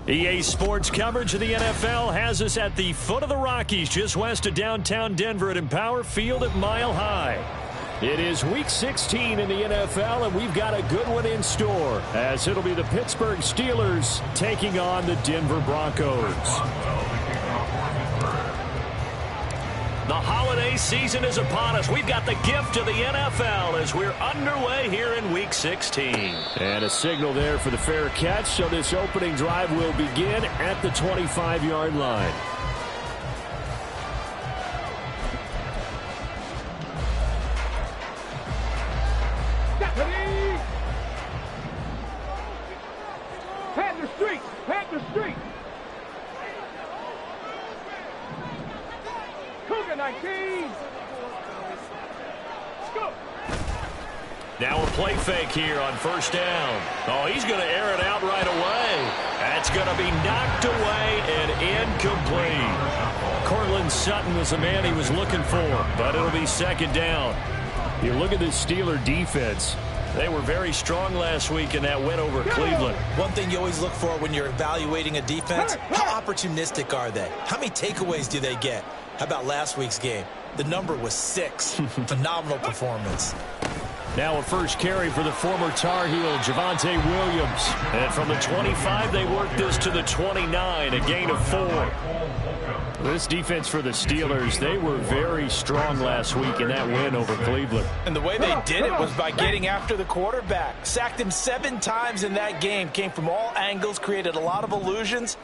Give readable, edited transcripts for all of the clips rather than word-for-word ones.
EA Sports coverage of the NFL has us at the foot of the Rockies, just west of downtown Denver at Empower Field at Mile High. It is Week 16 in the NFL, and we've got a good one in store, as it'll be the Pittsburgh Steelers taking on the Denver Broncos. The holiday season is upon us. We've got the gift of the NFL as we're underway here in Week 16. And a signal there for the fair catch, so this opening drive will begin at the 25-yard line. Panther Street. Cougar 19. Go. Now a play fake here on first down. Oh, he's going to air it out right away. That's going to be knocked away and incomplete. Cortland Sutton was the man he was looking for, but it'll be second down. You look at this Steeler defense. They were very strong last week in that win over Cleveland. One thing you always look for when you're evaluating a defense, how opportunistic are they? How many takeaways do they get? How about last week's game? The number was 6. Phenomenal performance. Now a first carry for the former Tar Heel, Javonte Williams. And from the 25, they work this to the 29, a gain of 4. This defense for the Steelers, they were very strong last week in that win over Cleveland. And the way they did it was by getting after the quarterback. Sacked him 7 times in that game. Came from all angles, created a lot of illusions,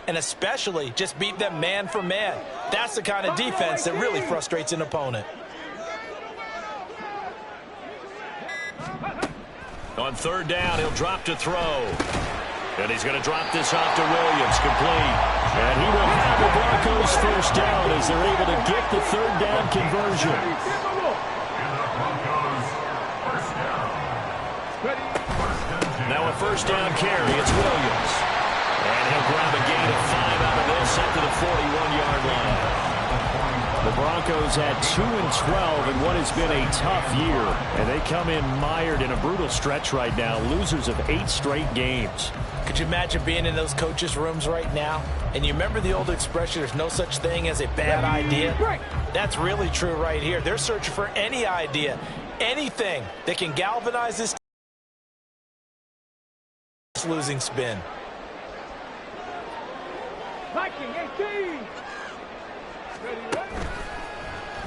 and especially just beat them man for man. That's the kind of defense that really frustrates an opponent. On third down, he'll drop to throw. And he's going to drop this off to Williams, complete. And he will have the Broncos first down as they're able to get the third down conversion. Now a first down carry, it's Williams. And he'll grab a gain of 5 out of this up to the 41-yard line. The Broncos had 2-12 in what has been a tough year, and they come in mired in a brutal stretch right now, losers of 8 straight games. Could you imagine being in those coaches' rooms right now? And you remember the old expression, there's no such thing as a bad idea? That's really true right here. They're searching for any idea, anything that can galvanize this losing spin. Viking 18.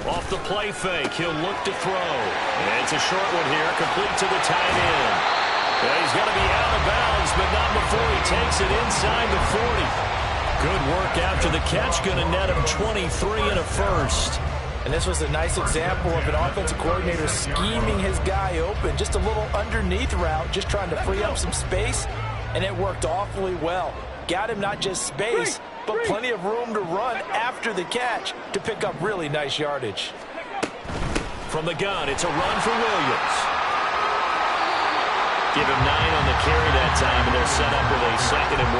Off the play fake, he'll look to throw. And it's a short one here, complete to the tight end. Well, he's going to be out of bounds, but not before he takes it inside the 40. Good work after the catch, going to net him 23 and a first. And this was a nice example of an offensive coordinator scheming his guy open. Just a little underneath route, just trying to free up some space, and it worked awfully well. Got him not just space, but plenty of room to run after the catch to pick up really nice yardage. From the gun, it's a run for Williams. Give him 9 on the carry that time, and they'll set up with a 2nd and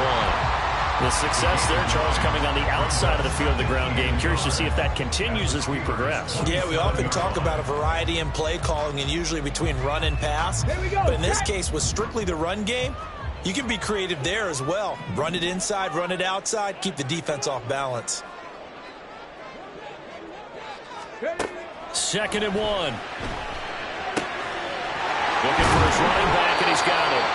1. The success there, Charles, coming on the outside of the field of the ground game. Curious to see if that continues as we progress. Yeah, we often talk about a variety in play calling and usually between run and pass. But in this case, with strictly the run game, you can be creative there as well. Run it inside, run it outside, keep the defense off balance. 2nd and 1. Looking for his running back, and he's got it.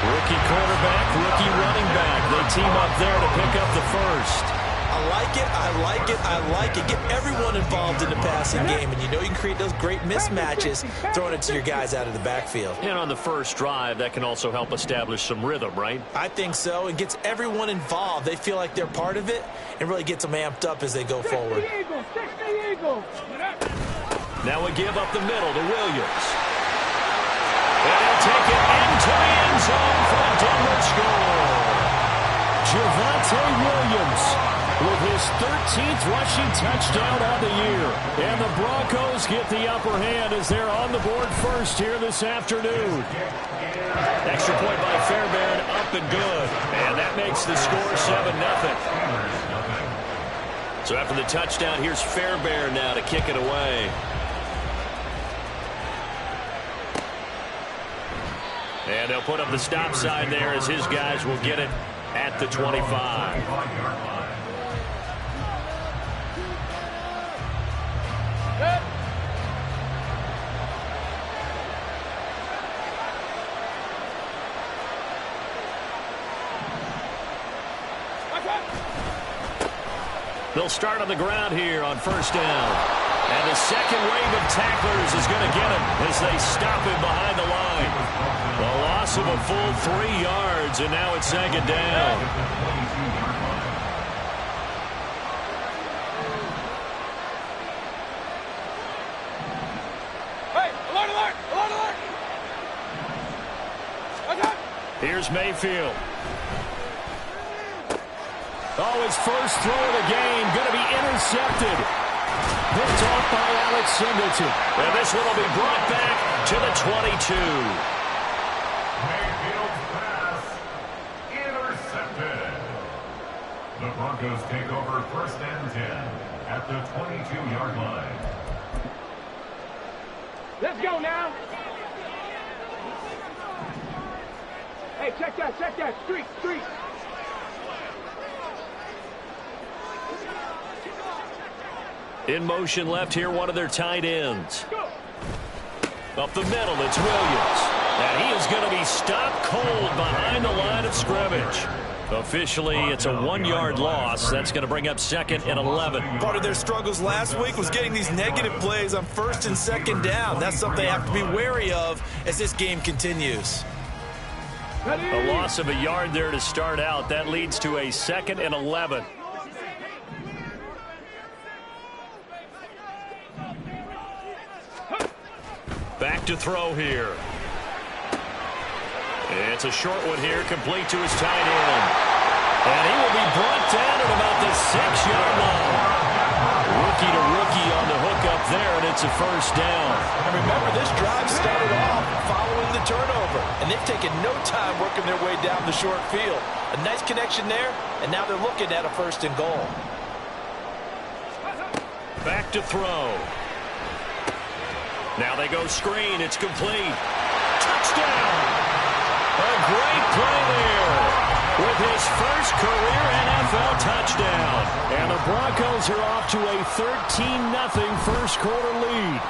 Rookie quarterback, rookie running back. They team up there to pick up the first. I like it, I like it, I like it. Get everyone involved in the passing game, and you know you can create those great mismatches throwing it to your guys out of the backfield. And on the first drive, that can also help establish some rhythm, right? I think so, and gets everyone involved. They feel like they're part of it and really gets them amped up as they go forward. Now a give up the middle to Williams. And he'll take it into the end zone for a Denver score. Javonte Williams with his 13th rushing touchdown on the year. And the Broncos get the upper hand as they're on the board first here this afternoon. Extra point by Fairbairn, up and good. And that makes the score 7-0. So after the touchdown, here's Fairbairn now to kick it away. And they'll put up the stop sign there as his guys will get it at the 25. They'll start on the ground here on first down. And the second wave of tacklers is going to get him as they stop him behind the line. The loss of a full 3 yards, and now it's second down. Hey, alert, alert, alert, alert. Okay. Here's Mayfield. Oh, his first throw of the game going to be intercepted. Picked off by Alex Singleton. And this one will be brought back to the 22. Mayfield's pass intercepted. The Broncos take over first and 10 at the 22-yard line. Let's go now. Hey, check that, check that. Street, street. In motion left here, one of their tight ends. Up the middle, it's Williams. And he is going to be stopped cold behind the line of scrimmage. Officially, it's a 1-yard loss. That's going to bring up second and 11. Part of their struggles last week was getting these negative plays on first and second down. That's something they have to be wary of as this game continues. A loss of a yard there to start out. That leads to a second and 11. Back to throw here. It's a short one here, complete to his tight end. And he will be brought down at about the 6-yard line. Rookie to rookie on the hook up there, and it's a first down. And remember, this drive started off following the turnover, and they've taken no time working their way down the short field. A nice connection there, and now they're looking at a first and goal. Back to throw. Now they go screen. It's complete. Touchdown! A great play there with his first career NFL touchdown. And the Broncos are off to a 13-0 first quarter lead.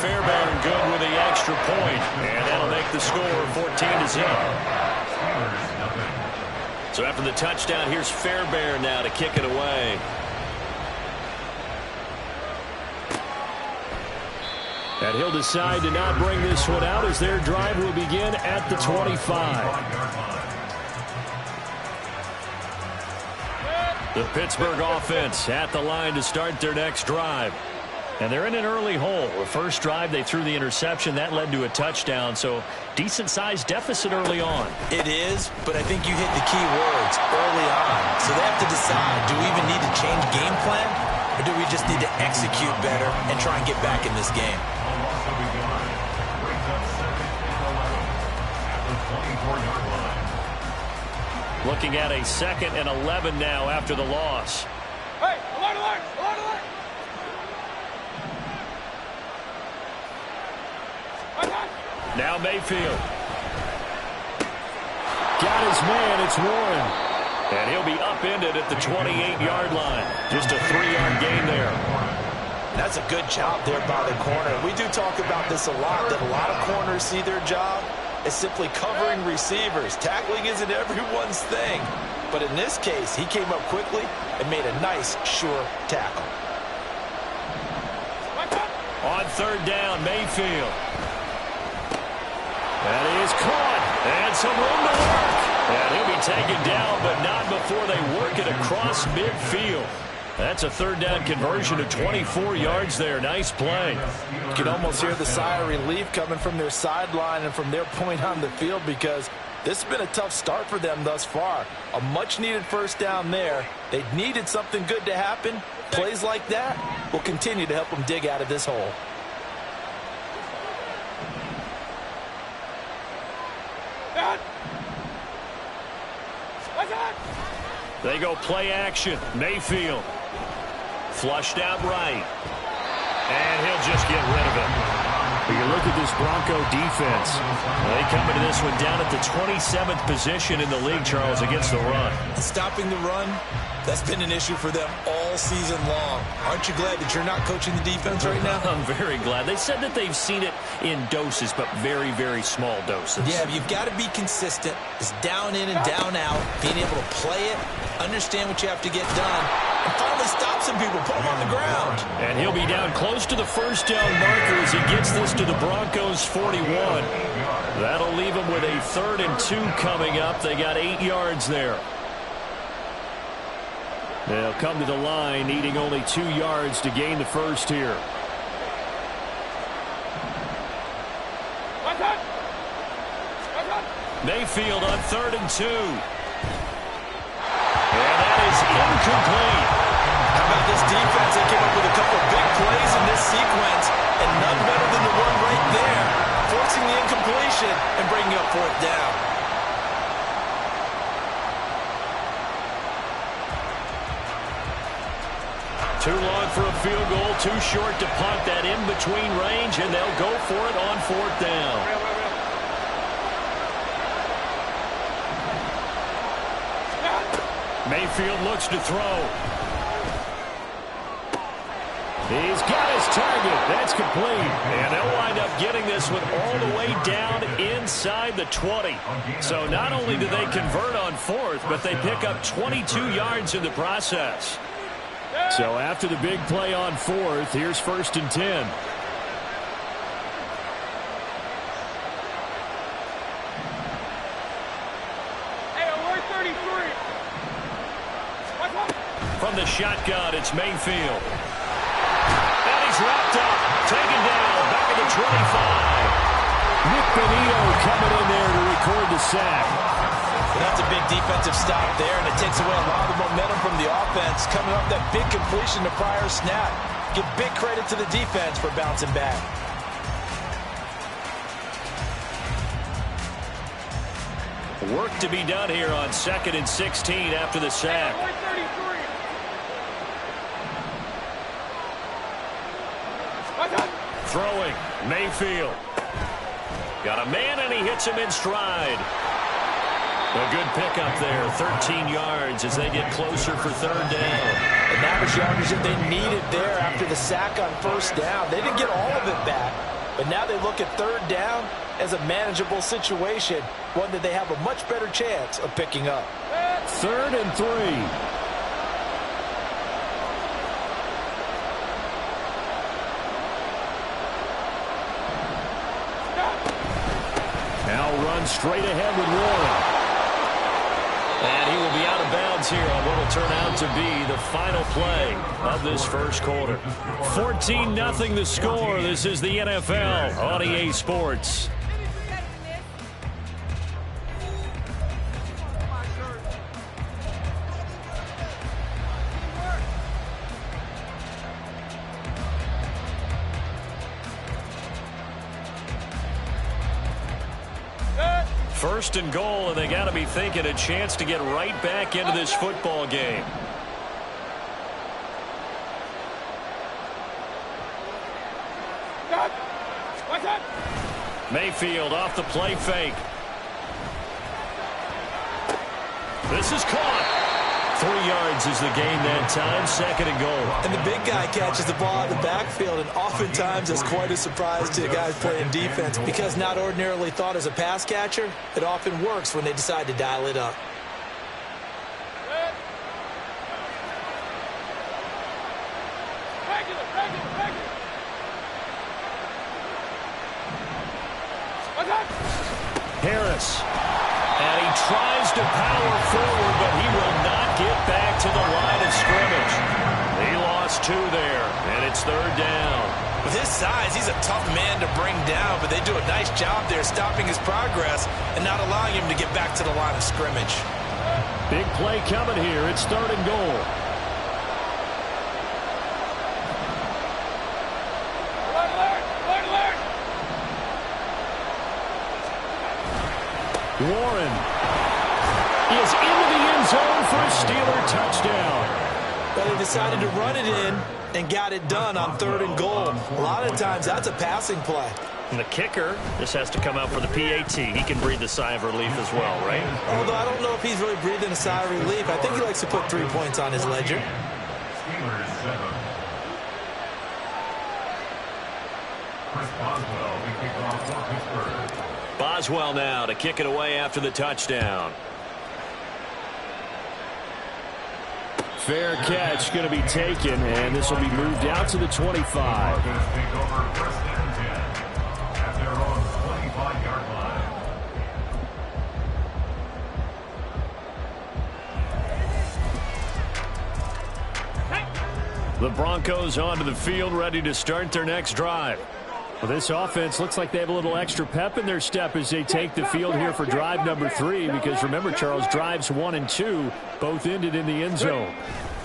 Fairbairn good with the extra point, and that'll make the score 14-0. So after the touchdown, here's Fairbairn now to kick it away. And he'll decide to not bring this one out as their drive will begin at the 25. The Pittsburgh offense at the line to start their next drive. And they're in an early hole. The first drive, they threw the interception. That led to a touchdown, so decent-sized deficit early on. It is, but I think you hit the key words early on. So they have to decide, do we even need to change game plan, or do we just need to execute better and try and get back in this game? Looking at a second and 11 now after the loss. Hey, alert, alert, alert, alert. Now Mayfield. Got his man, it's Warren. And he'll be upended at the 28-yard line. Just a 3-yard gain there. That's a good job there by the corner. We do talk about this a lot, that a lot of corners see their job as simply covering receivers. Tackling isn't everyone's thing. But in this case, he came up quickly and made a nice, sure tackle. On third down, Mayfield. That is caught. And some room to work. And he'll be taken down, but not before they work it across midfield. That's a third down conversion of 24 yards there. Nice play. You can almost hear the sigh of relief coming from their sideline and from their point on the field, because this has been a tough start for them thus far. A much-needed first down there. They needed something good to happen. Plays like that will continue to help them dig out of this hole. They go play action. Mayfield. Flushed out right. And he'll just get rid of it. When you look at this Bronco defense, they come into this one down at the 27th position in the league, Charles, against the run. Stopping the run, that's been an issue for them all season long. Aren't you glad that you're not coaching the defense right now? I'm very glad. They said that they've seen it in doses, but very, very small doses. Yeah, you've got to be consistent. It's down in and down out, being able to play it, understand what you have to get done, and finally stop some people, put them on the ground. And he'll be down close to the first down marker as he gets this to the Broncos 41. That'll leave him with a 3rd and 2 coming up. They got 8 yards there. They'll come to the line, needing only 2 yards to gain the first here. Mayfield on 3rd and 2. And that is incomplete. How about this defense? They came up with a couple of big plays in this sequence, and none better than the one right there, forcing the incompletion and bringing up 4th down. Too long for a field goal, too short to punt. That in-between range, and they'll go for it on 4th down. Mayfield looks to throw. He's got his target. That's complete. And they'll wind up getting this one all the way down inside the 20. So not only do they convert on 4th, but they pick up 22 yards in the process. So after the big play on 4th, here's 1st and 10. From the shotgun, it's Mayfield. And he's wrapped up, taken down, back at the 25. Nick Benito coming in there to record the sack. Well, that's a big defensive stop there, and it takes away a lot of the momentum from the offense. Coming off that big completion to prior snap. Give big credit to the defense for bouncing back. Work to be done here on 2nd and 16 after the sack. Throwing, Mayfield. Got a man, and he hits him in stride. A good pickup there, 13 yards as they get closer for 3rd down. And that was yardage that they needed there after the sack on 1st down. They didn't get all of it back, but now they look at 3rd down as a manageable situation, one that they have a much better chance of picking up. 3rd and 3. Now run straight ahead with Warren. And he will be out of bounds here on what will turn out to be the final play of this first quarter. 14-0 the score. This is the NFL on EA Sports. First and goal, and they got to be thinking a chance to get right back into this football game. Mayfield off the play fake. This is caught. 3 yards is the gain that time, 2nd and goal. And the big guy catches the ball out of the backfield, and oftentimes it's quite a surprise to the guys playing defense because not ordinarily thought as a pass catcher, it often works when they decide to dial it up. Harris. And he tries to power forward, but he will not get back to the line of scrimmage. He lost 2 there, and it's 3rd down. With his size, he's a tough man to bring down, but they do a nice job there stopping his progress and not allowing him to get back to the line of scrimmage. Big play coming here. It's 3rd and goal. Warren is into the end zone for a Steeler touchdown. But they decided to run it in and got it done on 3rd and goal. A lot of times that's a passing play. And the kicker just has to come out for the PAT. He can breathe a sigh of relief as well, right? Although I don't know if he's really breathing a sigh of relief. I think he likes to put 3 points on his ledger. Steelers 7. Chris Boswell, the kickoff for Pittsburgh. Boswell now to kick it away after the touchdown. Fair catch going to be taken, and this will be moved out to the 25. Broncos take over first and 10 at their own 25-yard line. The Broncos onto the field, ready to start their next drive. Well, this offense looks like they have a little extra pep in their step as they take the field here for drive number 3, because remember, Charles, drives 1 and 2 both ended in the end zone.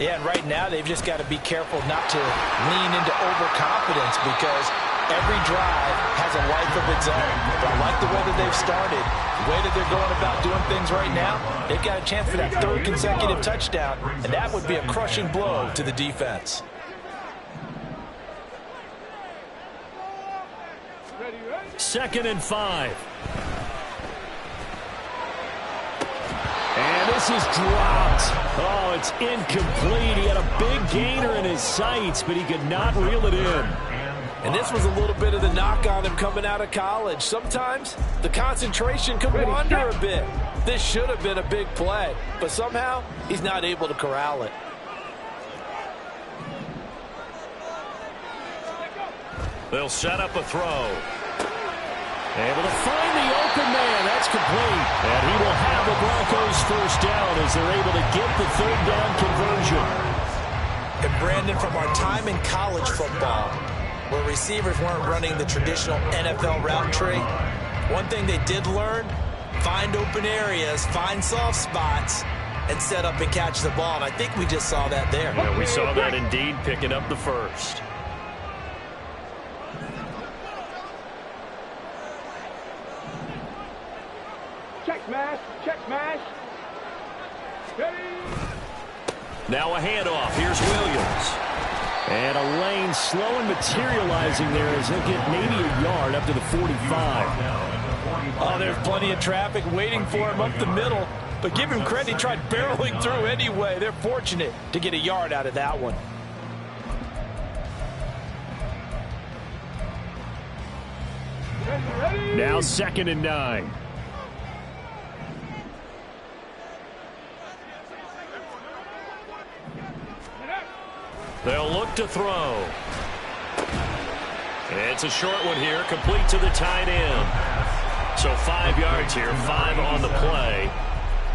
Yeah, and right now they've just got to be careful not to lean into overconfidence, because every drive has a life of its own. But I like the way that they've started, the way that they're going about doing things right now. They've got a chance for that 3rd consecutive touchdown, and that would be a crushing blow to the defense. Second and 5. And this is dropped. Oh, it's incomplete. He had a big gainer in his sights, but he could not reel it in. And this was a little bit of the knock on him coming out of college. Sometimes the concentration can wander a bit. This should have been a big play, but somehow he's not able to corral it. They'll set up a throw. Able to find the open man. That's complete. And he will have the Broncos first down as they're able to get the 3rd down conversion. And Brandon, from our time in college football, where receivers weren't running the traditional NFL route tree, one thing they did learn, find open areas, find soft spots, and set up and catch the ball. And I think we just saw that there. Yeah, we saw that indeed, picking up the first. Check smash. Check smash. Ready. Now a handoff. Here's Williams. And a lane slow and materializing there as he'll get maybe a yard up to the 45. Oh, there's plenty of traffic waiting for him up the middle. But give him credit, he tried barreling through anyway. They're fortunate to get a yard out of that one. Ready. Now 2nd and 9. They'll look to throw. It's a short one here, complete to the tight end. So 5 yards here, 5 on the play.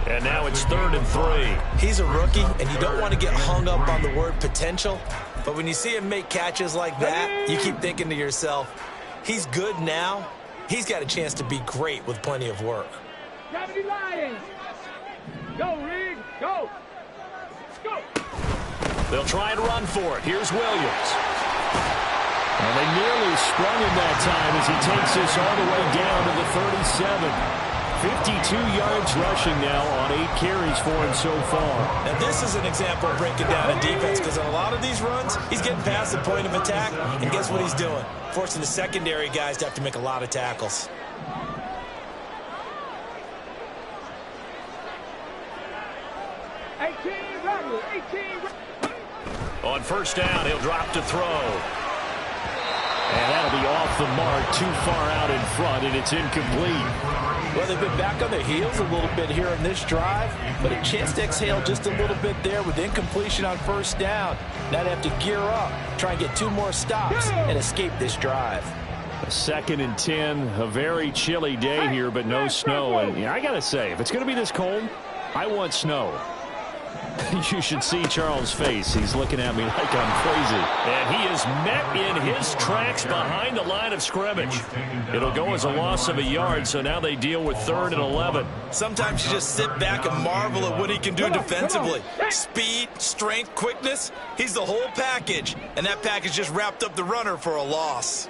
And now it's 3rd and 3. He's a rookie, and you don't want to get hung up on the word potential. But when you see him make catches like that, you keep thinking to yourself, he's good now. He's got a chance to be great with plenty of work. Gravity Lions. Go, Rig. Go. Go. They'll try and run for it. Here's Williams. And they nearly sprung him that time as he takes this all the way down to the 37. 52 yards rushing now on 8 carries for him so far. Now this is an example of breaking down in defense, because on a lot of these runs, he's getting past the point of attack, and guess what he's doing? Forcing the secondary guys to have to make a lot of tackles. On first down, he'll drop to throw. And that'll be off the mark, too far out in front, and it's incomplete. Well, they've been back on their heels a little bit here in this drive, but a chance to exhale just a little bit there with incompletion on first down. Now they have to gear up, try and get 2 more stops, and escape this drive. A 2nd and 10, a very chilly day here, but no snow. And yeah, I got to say, if it's going to be this cold, I want snow. You should see Charles' face. He's looking at me like I'm crazy. And he is met in his tracks behind the line of scrimmage. It'll go as a loss of a yard, so now they deal with 3rd and 11. Sometimes you just sit back and marvel at what he can do defensively. Speed, strength, quickness, he's the whole package. And that package just wrapped up the runner for a loss.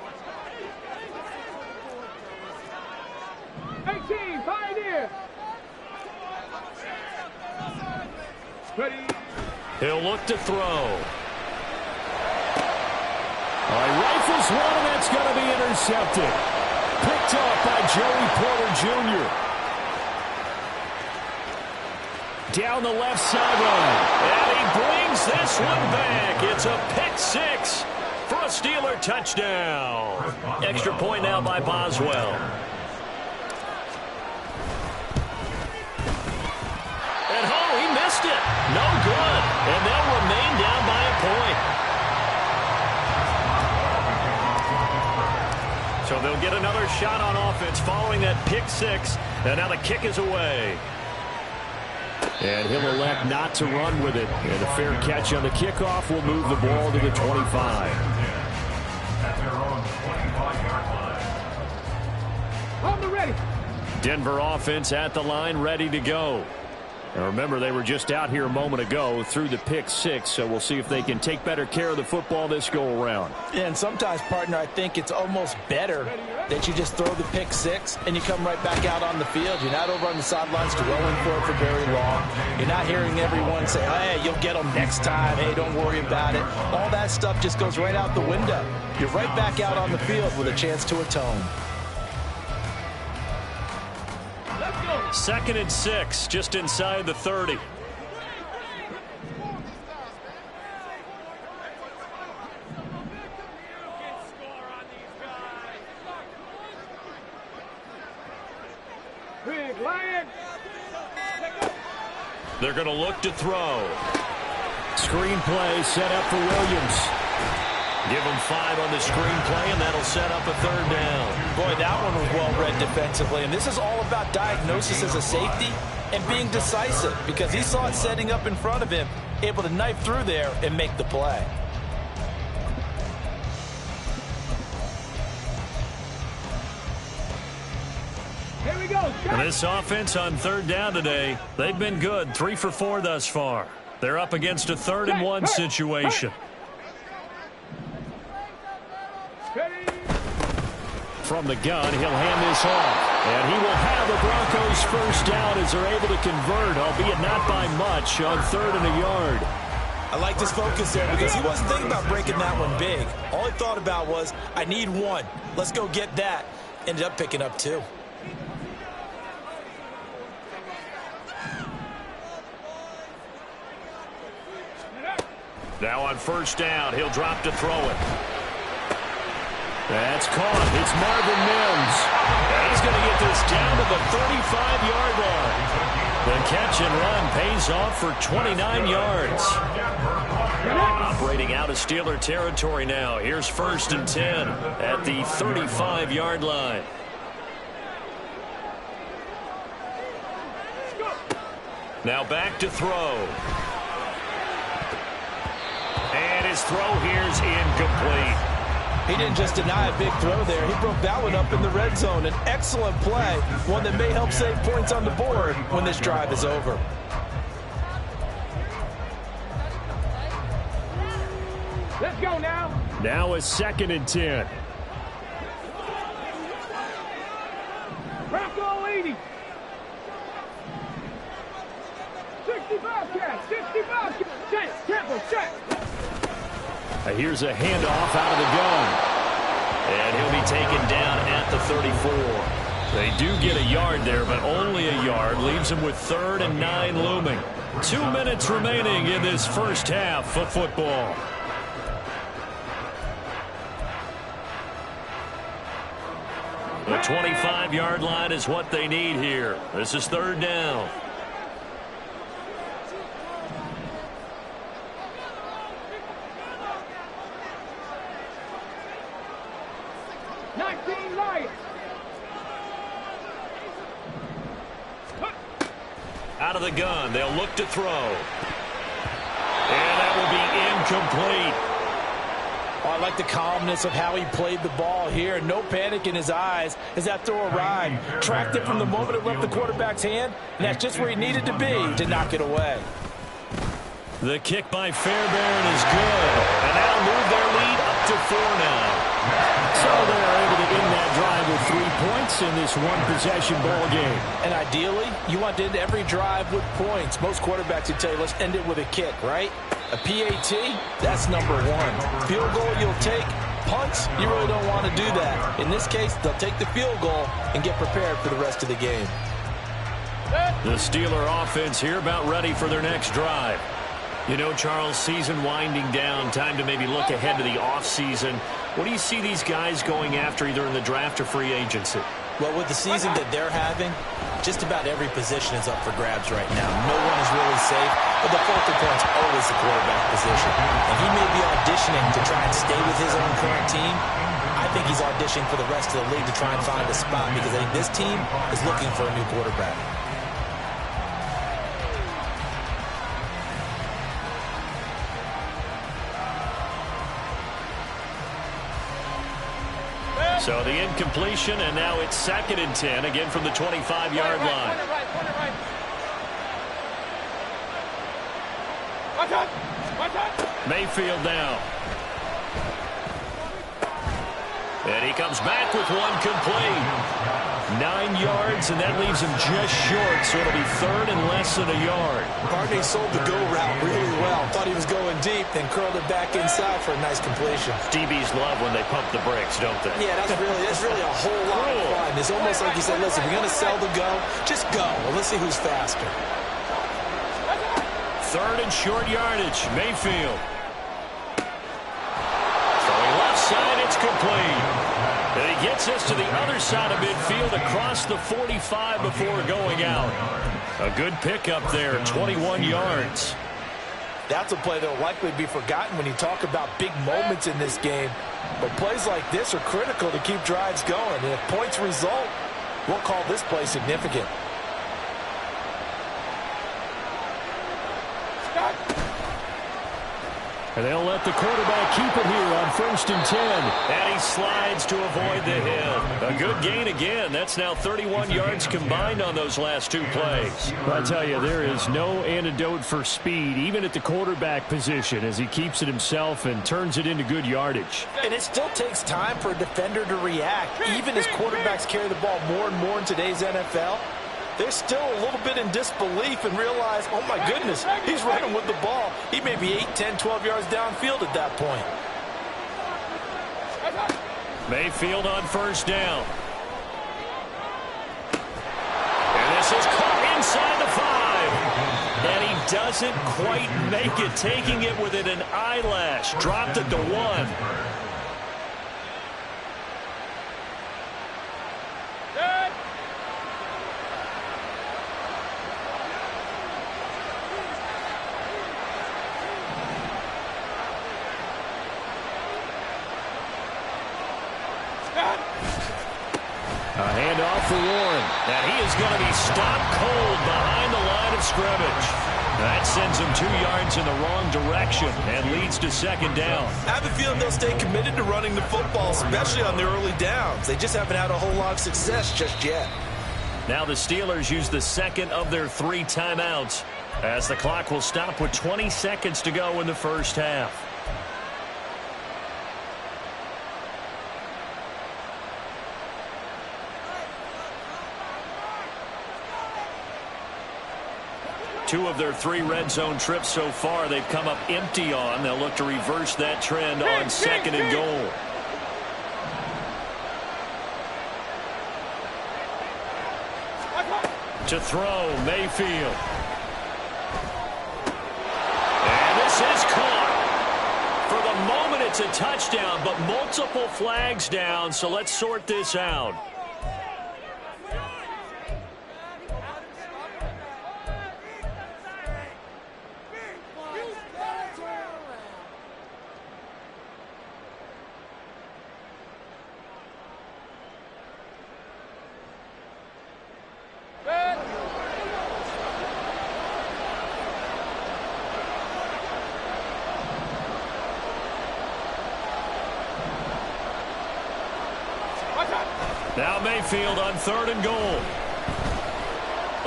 18, Pioneer. Ready. He'll look to throw. All right, rifles one, and that's going to be intercepted. Picked off by Joey Porter Jr. Down the left sideline. And he brings this one back. It's a pick six for a Steeler touchdown. Extra point now by Boswell. And he missed it. No good. And they'll remain down by a point. So they'll get another shot on offense following that pick six. And now the kick is away. And he'll elect not to run with it. And a fair catch on the kickoff will move the ball to the 25. At their own 25-yard line. On the ready. Denver offense at the line, ready to go. Now remember, they were just out here a moment ago through the pick six, so we'll see if they can take better care of the football this go-around. And sometimes, partner, I think it's almost better that you just throw the pick six and you come right back out on the field. You're not over on the sidelines throwing for very long. You're not hearing everyone say, hey, you'll get them next time. Hey, don't worry about it. All that stuff just goes right out the window. You're right back out on the field with a chance to atone. 2nd and 6, just inside the 30. Big Lion. They're going to look to throw. Screen play set up for Williams. Give him 5 on the screen play, and that'll set up a 3rd down. Boy, that one was well read defensively. And this is all about diagnosis as a safety and being decisive, because he saw it setting up in front of him, able to knife through there and make the play. Here we go. And this offense on 3rd down today, they've been good. 3 for 4 thus far. They're up against a 3rd and 1 situation. From the gun, he'll hand this off. And he will have the Broncos first down as they're able to convert, albeit not by much, on 3rd and a yard. I like his focus there because he wasn't thinking about breaking that one big. All he thought about was, I need 1. Let's go get that. Ended up picking up 2. Now on 1st down, he'll drop to throw it. That's caught. It's Marvin Mims. And he's going to get this down to the 35-yard line. The catch and run pays off for 29 yards. Operating out of Steeler territory now. Here's 1st and 10 at the 35-yard line. Now back to throw. And his throw here's incomplete. He didn't just deny a big throw there. He broke that one up in the red zone. An excellent play, one that may help save points on the board when this drive is over. Let's go now. Now a 2nd and 10. Bronco 80. 65 catch. 65 catch. Check. Temple. Check. Here's a handoff out of the gun. And he'll be taken down at the 34. They do get a yard there, but only a yard. Leaves them with 3rd and 9 looming. 2 minutes remaining in this first half of football. The 25-yard line is what they need here. This is 3rd down. Out of the gun, they'll look to throw. And that will be incomplete. Oh, I like the calmness of how he played the ball here. No panic in his eyes as that throw arrived. Tracked it from the moment it left the quarterback's hand, and that's just where he needed to be to knock it away. The kick by Fairbairn is good. And that'll move their lead up to 4 now. So they're able to end that drive with 3 points in this one-possession ball game. And ideally, you want to end every drive with points. Most quarterbacks would tell you, let's end it with a kick, right? A PAT, that's number 1. Field goal you'll take, punts, you really don't want to do that. In this case, they'll take the field goal and get prepared for the rest of the game. The Steeler offense here about ready for their next drive. You know, Charles, season winding down, time to maybe look ahead to the offseason. What do you see these guys going after either in the draft or free agency? Well, with the season that they're having, just about every position is up for grabs right now. No one is really safe, but the focal point's always the quarterback position. And he may be auditioning to try and stay with his own current team. I think he's auditioning for the rest of the league to try and find a spot because I think this team is looking for a new quarterback. So the incompletion, and now it's 2nd and 10, again from the 25-yard line. Mayfield now. And he comes back with one complete. 9 yards, and that leaves him just short, so it'll be 3rd and less than a yard. Barney sold the go route really well. Thought he was going deep, then curled it back inside for a nice completion. DBs love when they pump the brakes, don't they? Yeah, that's really a whole lot of fun. It's almost like he said, listen, we're going to sell the go. Just go. Well, let's see who's faster. 3rd and short yardage. Mayfield. Throwing left side, it's complete. And he gets us to the other side of midfield across the 45 before going out. A good pickup there, 21 yards. That's a play that will likely be forgotten when you talk about big moments in this game. But plays like this are critical to keep drives going. And if points result, we'll call this play significant. And they'll let the quarterback keep it here on 1st and 10. And he slides to avoid the hit. A good gain again. That's now 31 yards combined on those last 2 plays. I tell you, there is no antidote for speed, even at the quarterback position, as he keeps it himself and turns it into good yardage. And it still takes time for a defender to react. Even as quarterbacks carry the ball more and more in today's NFL, they're still a little bit in disbelief and realize, oh my goodness, he's running with the ball. He may be 8, 10, 12 yards downfield at that point. Mayfield on 1st down. And this is caught inside the 5. And he doesn't quite make it, taking it within an eyelash. Dropped it to 1. A handoff for Warren. And he is going to be stopped cold behind the line of scrimmage. That sends him 2 yards in the wrong direction and leads to 2nd down. I have a feeling they'll stay committed to running the football, especially on the early downs. They just haven't had a whole lot of success just yet. Now the Steelers use the 2nd of their 3 timeouts as the clock will stop with 20 seconds to go in the 1st half. Two of their 3 red zone trips so far they've come up empty on. They'll look to reverse that trend on 2nd and goal. To throw, Mayfield. And this is caught. For the moment, it's a touchdown, but multiple flags down, so let's sort this out. Now Mayfield on 3rd and goal.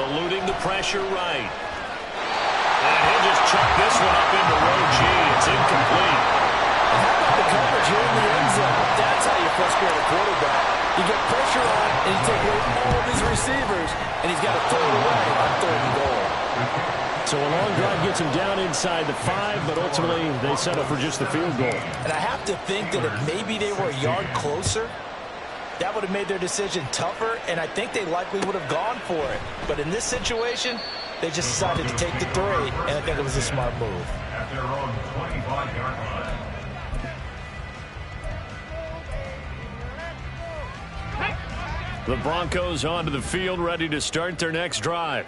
Eluding the pressure right. And he'll just chuck this one up into row G. It's incomplete. And how about the coverage here in the end zone? That's how you frustrate a quarterback. You get pressure on, and you take away all of his receivers, and he's got to throw it away on 3rd and goal. So a long drive gets them down inside the 5, but ultimately they settle for just the field goal. And I have to think that if maybe they were a yard closer, that would have made their decision tougher, and I think they likely would have gone for it. But in this situation, they just decided to take the 3, and I think it was a smart move. At their own 25-yard line. The Broncos onto the field, ready to start their next drive.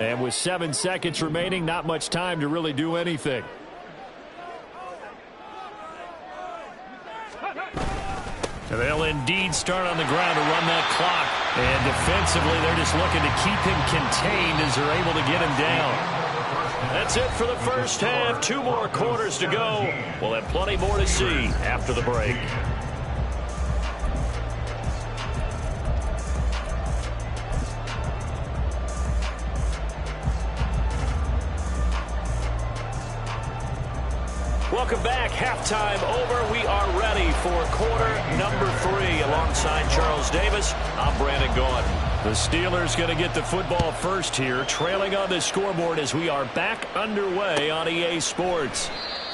And with 7 seconds remaining, not much time to really do anything. They'll indeed start on the ground to run that clock. And defensively, they're just looking to keep him contained as they're able to get him down. That's it for the first half. 2 more quarters to go. We'll have plenty more to see after the break. Welcome back. Halftime over. We are ready for quarter number 3. Alongside Charles Davis, I'm Brandon Gaudin. The Steelers going to get the football first here, trailing on the scoreboard as we are back underway on EA Sports.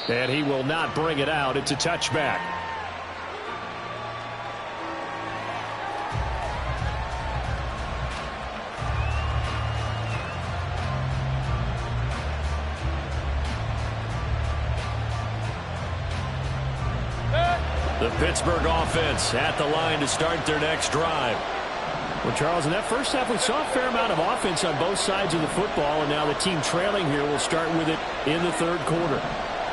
And he will not bring it out. It's a touchback. The Pittsburgh offense at the line to start their next drive. Well, Charles, in that first half, we saw a fair amount of offense on both sides of the football, and now the team trailing here will start with it in the third quarter.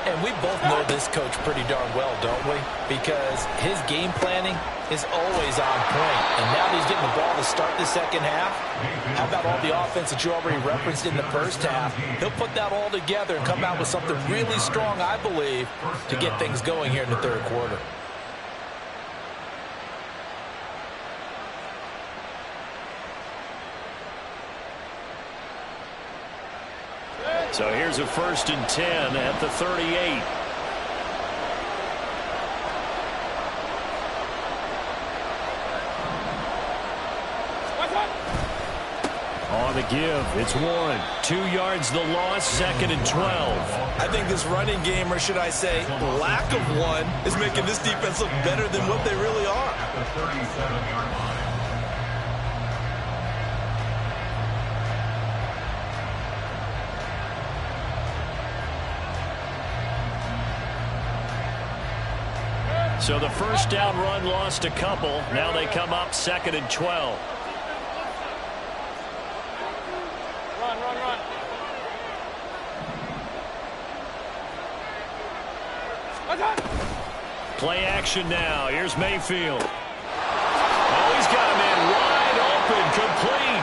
And we both know this coach pretty darn well, don't we? Because his game planning is always on point. And now that he's getting the ball to start the second half, how about all the offense that you already referenced in the first half? He'll put that all together and come out with something really strong, I believe, to get things going here in the third quarter. So here's a 1st and 10 at the 38. On the give, it's Warren. 2 yards the loss, 2nd and 12. I think this running game, or should I say lack of one, is making this defense look better than what they really are. At the 37-yard line. So the first down run lost a couple. Now they come up 2nd and 12. Run. Play action now. Here's Mayfield. Oh, he's got a man wide open, complete.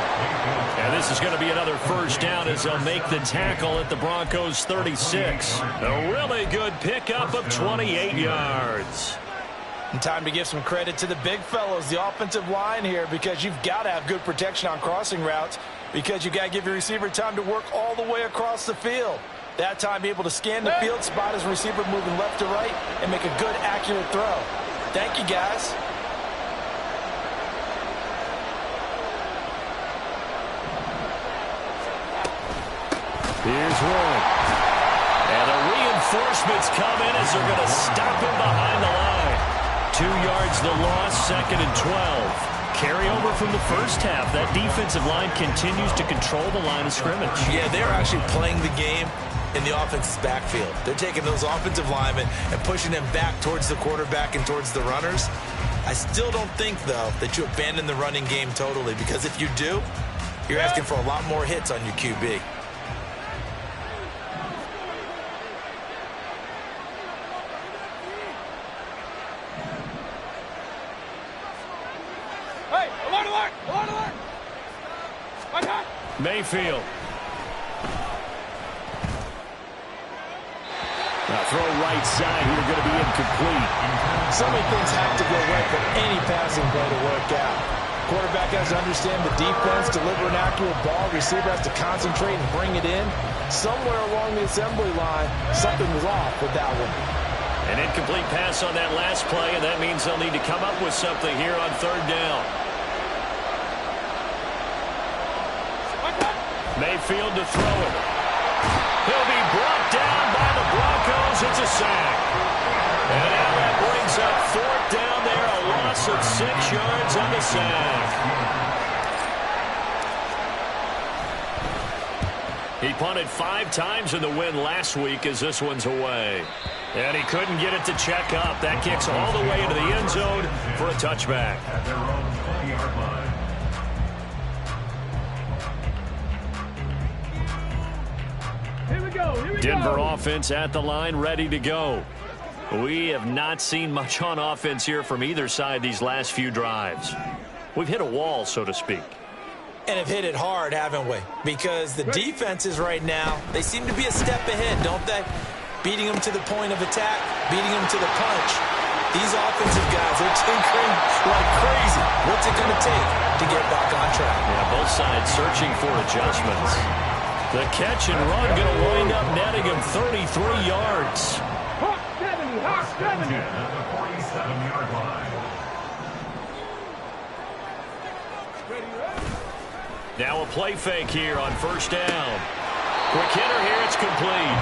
And this is going to be another first down as they'll make the tackle at the Broncos 36. A really good pickup of 28 yards. And time to give some credit to the big fellows, the offensive line here, because you've got to have good protection on crossing routes, because you've got to give your receiver time to work all the way across the field. That time, be able to scan the field, spot his receiver moving left to right, and make a good, accurate throw. Thank you, guys. Here's Warren. And the reinforcements come in as they're going to stop him behind the line. 2 yards the loss, 2nd and 12. Carryover from the first half. That defensive line continues to control the line of scrimmage. Yeah, they're actually playing the game in the offense's backfield. They're taking those offensive linemen and pushing them back towards the quarterback and towards the runners. I still don't think, though, that you abandon the running game totally, because if you do, you're asking for a lot more hits on your QB. Mayfield. Now throw right side here, going to be incomplete. So many things have to go right for any passing play to work out. Quarterback has to understand the defense, deliver an accurate ball. Receiver has to concentrate and bring it in. Somewhere along the assembly line, something was off with that one. An incomplete pass on that last play, and that means they'll need to come up with something here on 3rd down. Mayfield to throw it. yards. It's a sack. And now that brings up fourth down there. A loss of 6 yards on the sack. He punted 5 times in the win last week as this one's away. And he couldn't get it to check up. That kicks all the way into the end zone for a touchback. At their own 20-yard line. Here we go. Denver offense at the line, ready to go. We have not seen much on offense here from either side these last few drives. We've hit a wall, so to speak. And have hit it hard, haven't we? Because the defenses right now, they seem to be a step ahead, don't they? Beating them to the point of attack, beating them to the punch. These offensive guys, they're tinkering like crazy. What's it going to take to get back on track? Yeah, both sides searching for adjustments. The catch and run going to wind up netting him 33 yards. Hawk 70, Hawk 70. At the 47-yard line. Now a play fake here on first down. Quick hitter here, it's complete.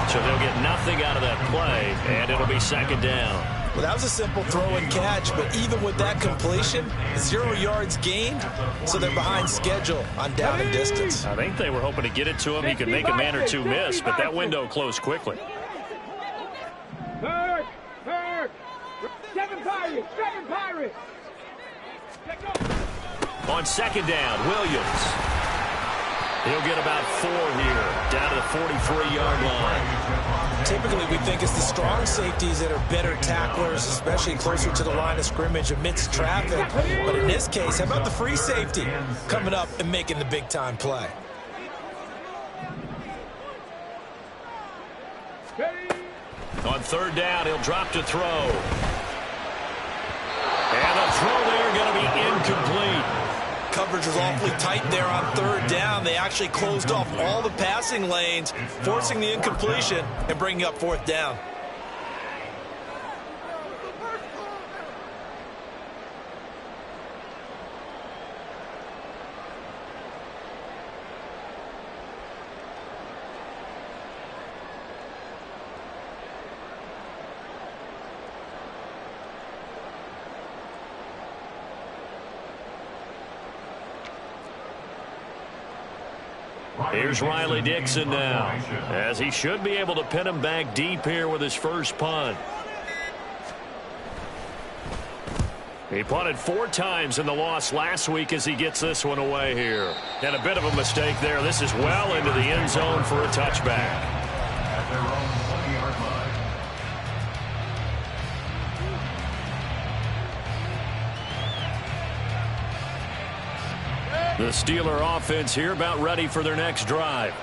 So they'll get nothing out of that play, and it'll be second down. Well, that was a simple throw and catch, but even with that completion, 0 yards gained, so they're behind schedule on down and distance. I think they were hoping to get it to him. He could make a man or two miss, but that window closed quickly. Hurt. 7 Pirates. On second down, Williams. He'll get about 4 here, down to the 43-yard line. Typically, we think it's the strong safeties that are better tacklers, especially closer to the line of scrimmage amidst traffic. But in this case, how about the free safety coming up and making the big-time play? On third down, he'll drop to throw. And the throw there going to be incomplete. Coverage was awfully tight there on third down. They actually closed off all the passing lanes, forcing the incompletion and bringing up fourth down. Here's Riley Dixon now, as he should be able to pin him back deep here with his first punt. He punted 4 times in the loss last week as he gets this one away here. And a bit of a mistake there. This is well into the end zone for a touchback. At their own 20-yard line. The Steeler offense here about ready for their next drive.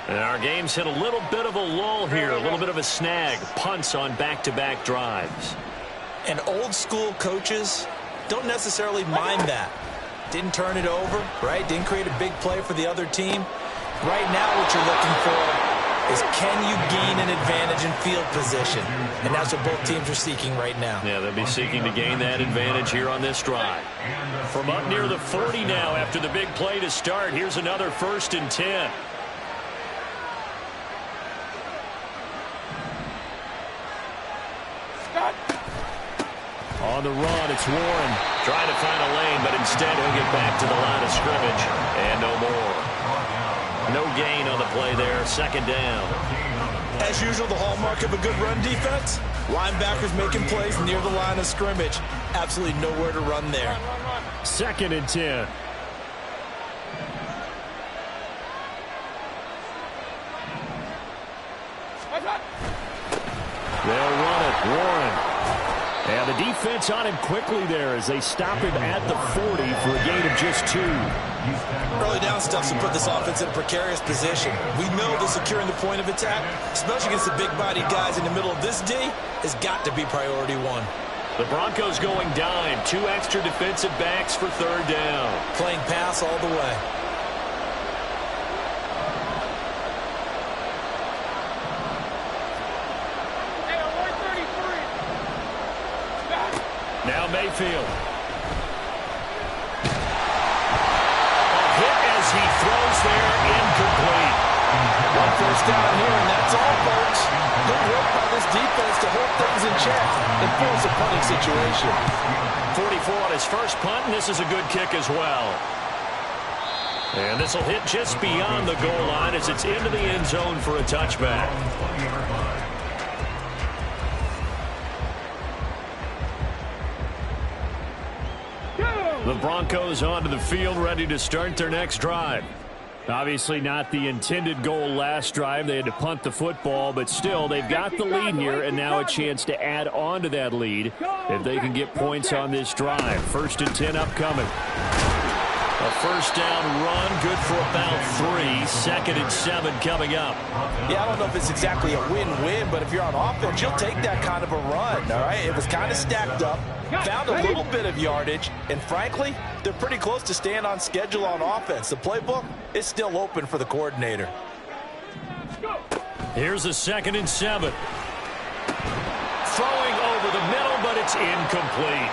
And our game's hit a little bit of a lull here, a little bit of a snag. Punts on back-to-back drives. And old school coaches don't necessarily mind that. Didn't turn it over, right? Didn't create a big play for the other team. Right now what you're looking for is, can you gain an advantage in field position? And that's what both teams are seeking right now. Yeah, they'll be seeking to gain that advantage here on this drive. From up near the 40 now after the big play to start, here's another 1st and 10. On the run, it's Warren trying to find a lane, but instead he'll get back to the line of scrimmage and no more. No gain on the play there, 2nd down. As usual, the hallmark of a good run defense, linebackers making plays near the line of scrimmage. Absolutely nowhere to run there. 2nd and 10. They'll run it, Warren. And the defense on him quickly there as they stop him at the 40 for a gain of just 2. Early down stuff to put this offense in a precarious position. We know that securing the point of attack, especially against the big-bodied guys in the middle of this D, has got to be priority 1. The Broncos going dime. 2 extra defensive backs for 3rd down. Playing pass all the way. Now Mayfield. A hit as he throws there, incomplete. 1 first down here, and that's all, folks. good work by this defense to hold things in check and force a punting situation. 44 on his first punt, and this is a good kick as well. And this will hit just beyond the goal line as it's into the end zone for a touchback. The Broncos onto the field, ready to start their next drive. Obviously not the intended goal last drive. They had to punt the football, but still, they've got the lead here, and now a chance to add on to that lead if they can get points on this drive. 1st and 10 upcoming. A first down run, good for about 3. 2nd and 7 coming up. Yeah, I don't know if it's exactly a win-win, but if you're on offense, you'll take that kind of a run, all right? It was kind of stacked up, found a little bit of yardage, and frankly, they're pretty close to staying on schedule on offense. The playbook is still open for the coordinator. Here's a 2nd and 7. Throwing over the middle, but it's incomplete.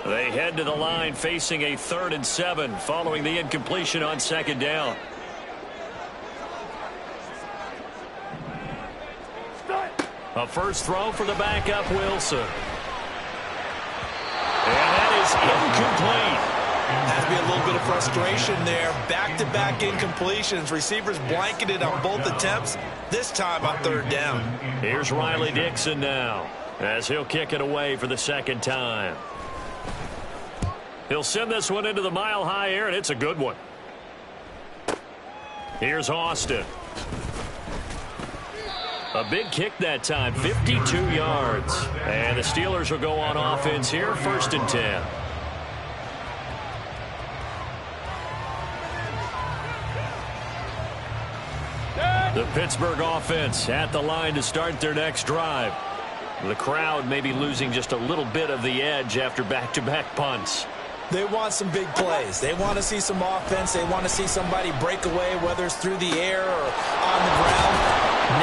They head to the line facing a 3rd and 7 following the incompletion on 2nd down. A first throw for the backup, Wilson. And that is incomplete. Has to be a little bit of frustration there. Back-to-back incompletions. Receivers blanketed on both attempts, this time on 3rd down. Here's Riley Dixon now as he'll kick it away for the 2nd time. He'll send this one into the mile-high air, and it's a good one. Here's Austin. A big kick that time, 52 yards. And the Steelers will go on offense here, 1st and 10. The Pittsburgh offense at the line to start their next drive. The crowd may be losing just a little bit of the edge after back-to-back punts. They want some big plays. They want to see some offense. They want to see somebody break away, whether it's through the air or on the ground.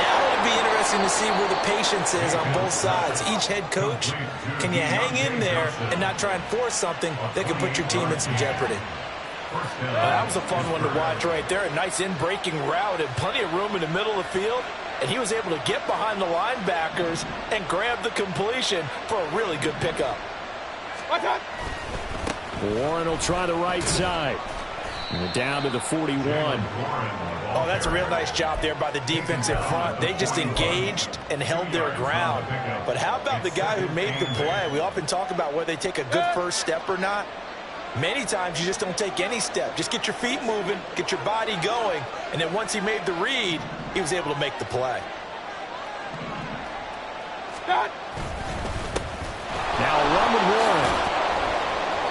Now it'll be interesting to see where the patience is on both sides. Each head coach, can you hang in there and not try and force something that could put your team in some jeopardy? That was a fun one to watch right there. A nice in-breaking route and plenty of room in the middle of the field. And he was able to get behind the linebackers and grab the completion for a really good pickup. Warren will try the right side. And down to the 41. Oh, that's a real nice job there by the defensive front. They just engaged and held their ground. But how about the guy who made the play? We often talk about whether they take a good first step or not. Many times you just don't take any step. Just get your feet moving, get your body going, and then once he made the read, he was able to make the play. Now a run with Warren.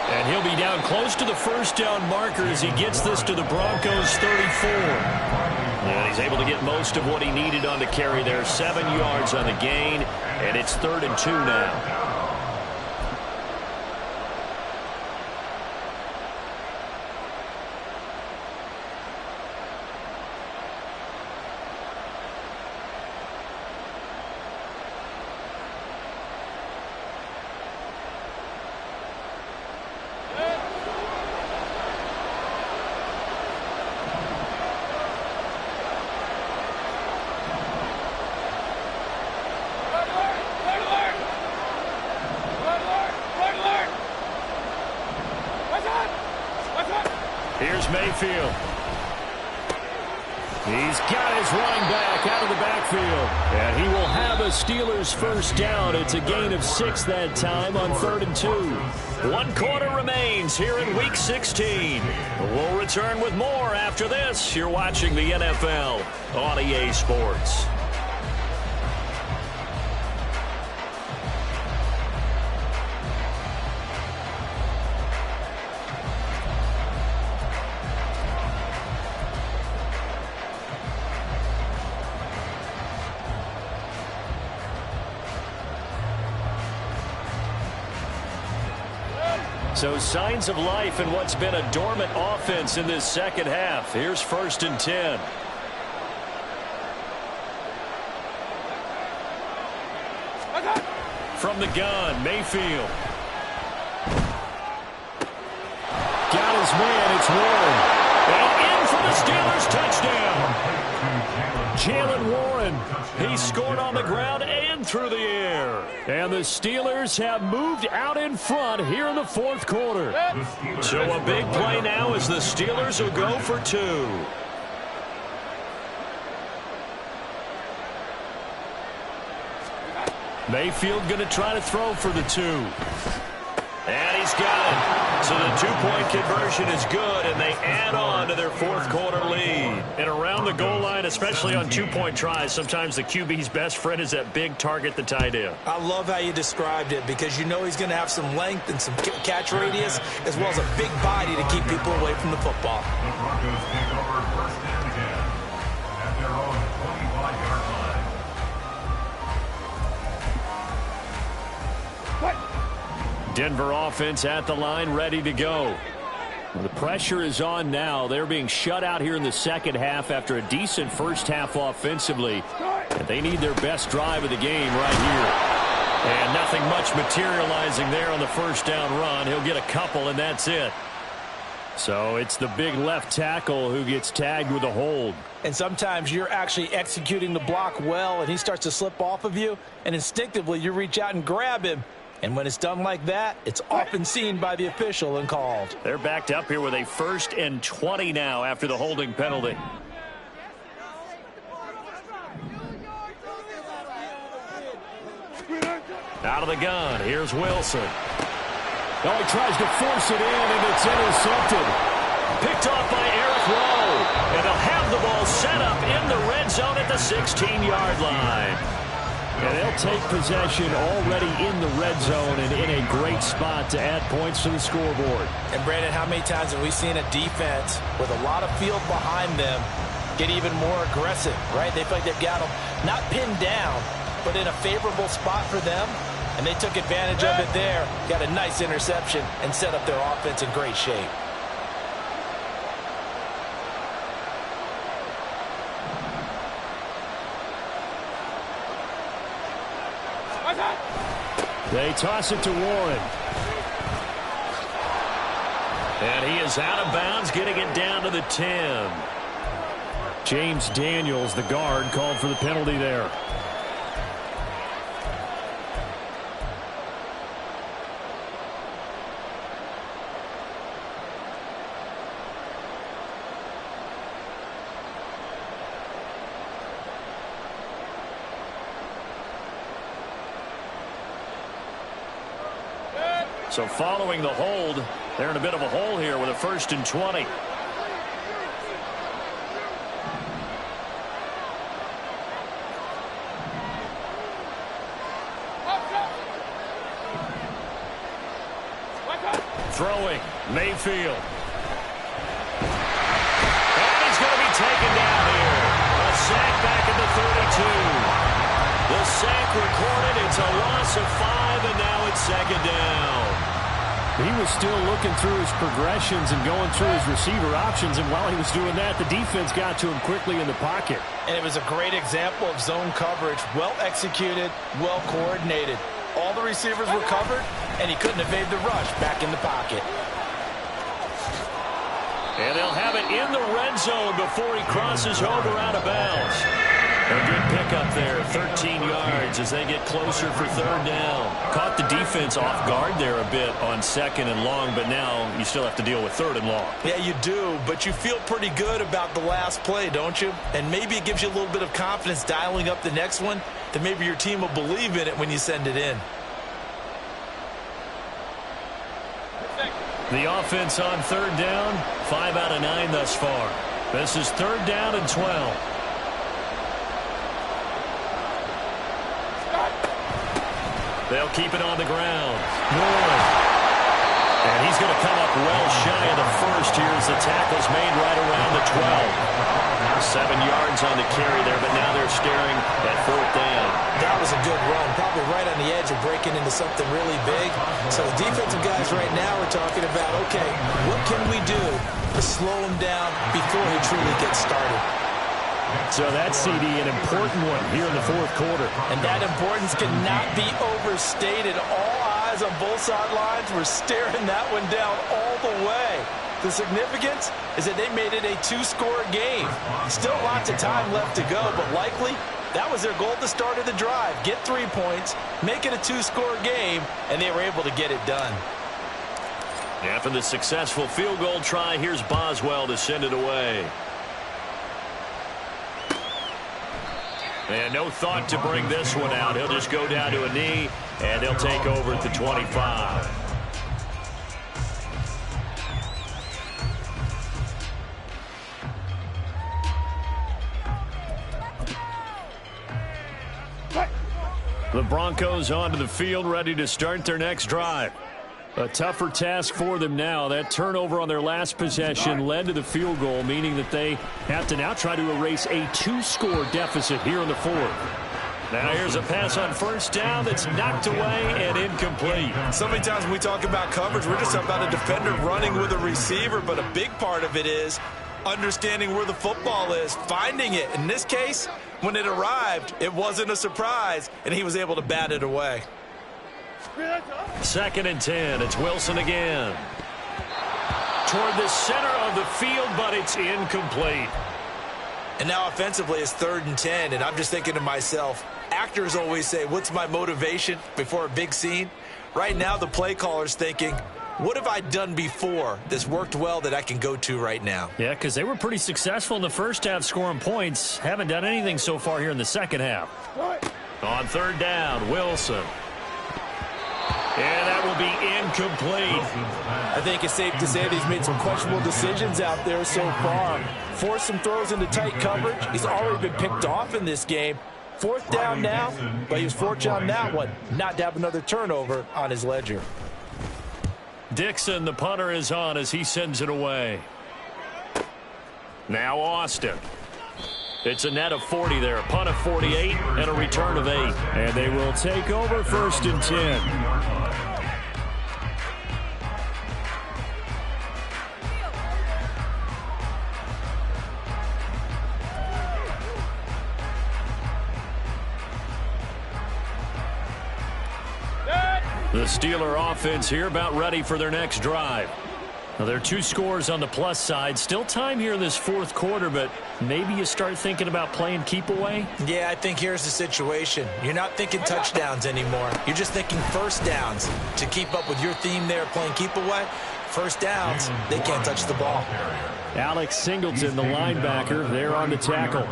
And he'll be down close to the first down marker as he gets this to the Broncos 34. And he's able to get most of what he needed on the carry there. 7 yards on the gain, and it's 3rd and 2 now. Here's Mayfield. He's got his running back out of the backfield. And he will have a Steelers first down. It's a gain of 6 that time on 3rd and 2. 1 quarter remains here in Week 16. We'll return with more after this. You're watching the NFL on EA Sports. So signs of life in what's been a dormant offense in this second half. Here's 1st and 10. From the gun, Mayfield. his man. It's Warren. And in for the Steelers touchdown. Jalen Warren. He scored on the ground and through the air. And the Steelers have moved out in front here in the fourth quarter. So a big play now as the Steelers will go for 2. Mayfield going to try to throw for the 2. And he's got it. So the 2-point conversion is good, and they add on to their fourth quarter lead. And around the goal line, especially on 2-point tries, sometimes the QB's best friend is that big target, the tight end. I love how you described it because you know he's going to have some length and some catch radius as well as a big body to keep people away from the football. The Broncos take over first and 10 at their own 25-yard line. Denver offense at the line, ready to go. The pressure is on now. They're being shut out here in the second half after a decent first half offensively. And they need their best drive of the game right here. And nothing much materializing there on the first down run. He'll get a couple, and that's it. So it's the big left tackle who gets tagged with a hold. And sometimes you're actually executing the block well, and he starts to slip off of you, and instinctively you reach out and grab him. And when it's done like that, it's often seen by the official and called. They're backed up here with a 1st and 20 now after the holding penalty. Out of the gun, here's Wilson. Oh, he tries to force it in, and it's intercepted. Picked off by Eric Rowe. And they'll have the ball set up in the red zone at the 16-yard line. And they'll take possession already in the red zone and in a great spot to add points to the scoreboard. And, Brandon, how many times have we seen a defense with a lot of field behind them get even more aggressive, right? They feel like they've got them not pinned down, but in a favorable spot for them. And they took advantage of it there, got a nice interception, and set up their offense in great shape. They toss it to Warren. And he is out of bounds, getting it down to the 10. James Daniels, the guard, called for the penalty there. So following the hold, they're in a bit of a hole here with a 1st and 20. Throwing, Mayfield. And he's going to be taken down here. A sack back at the 32. The sack recorded. It's a loss of 5, and now it's 2nd down. He was still looking through his progressions and going through his receiver options, and while he was doing that, the defense got to him quickly in the pocket. And it was a great example of zone coverage, well executed, well coordinated. All the receivers were covered, and he couldn't evade the rush back in the pocket. And they'll have it in the red zone before he crosses over out of bounds. A good pickup there, 13 yards as they get closer for 3rd down. Caught the defense off guard there a bit on 2nd and long, but now you still have to deal with 3rd and long. Yeah, you do, but you feel pretty good about the last play, don't you? And maybe it gives you a little bit of confidence dialing up the next one, that maybe your team will believe in it when you send it in. The offense on 3rd down, 5 out of 9 thus far. This is 3rd down and 12. They'll keep it on the ground. Warren. And he's going to come up well shy of the 1st here as the tackle's made right around the 12. 7 yards on the carry there, but now they're staring at 4th down. That was a good run, probably right on the edge of breaking into something really big. So the defensive guys right now are talking about, okay, what can we do to slow him down before he truly gets started? So that CD, an important one here in the 4th quarter. And that importance cannot be overstated. All eyes on both sidelines were staring that one down all the way. The significance is that they made it a two-score game. Still lots of time left to go, but likely that was their goal at the start of the drive. Get 3 points, make it a two-score game, and they were able to get it done. After the successful field goal try, here's Boswell to send it away. And no thought to bring this one out. He'll just go down to a knee, and they'll take over at the 25. The Broncos onto the field, ready to start their next drive. A tougher task for them now. That turnover on their last possession led to the field goal, meaning that they have to now try to erase a two-score deficit here in the fourth. Now here's a pass on first down that's knocked away and incomplete. So many times when we talk about coverage, we're just talking about a defender running with a receiver, but a big part of it is understanding where the football is, finding it. In this case, when it arrived, it wasn't a surprise, and he was able to bat it away. 2nd and 10. It's Wilson again. Toward the center of the field, but it's incomplete. And now offensively, it's 3rd and 10, and I'm just thinking to myself, actors always say, what's my motivation before a big scene? Right now, the play caller's thinking, what have I done before that's worked well that I can go to right now? Yeah, because they were pretty successful in the first half scoring points. Haven't done anything so far here in the second half. On 3rd down, Wilson. And that will be incomplete. I think it's safe to say that he's made some questionable decisions out there so far. Forced some throws into tight coverage. He's already been picked off in this game. 4th down now, but he was fortunate on that one not to have another turnover on his ledger. Dixon, the punter, is on as he sends it away. Now Austin. It's a net of 40 there. A punt of 48 and a return of 8. And they will take over 1st and 10. The Steeler offense here about ready for their next drive. Now, there are 2 scores on the plus side. Still time here in this 4th quarter, but maybe you start thinking about playing keep away? Yeah, I think here's the situation. You're not thinking touchdowns anymore. You're just thinking first downs. To keep up with your theme there, playing keep away, first downs, they can't touch the ball. Alex Singleton, the linebacker, there on the tackle.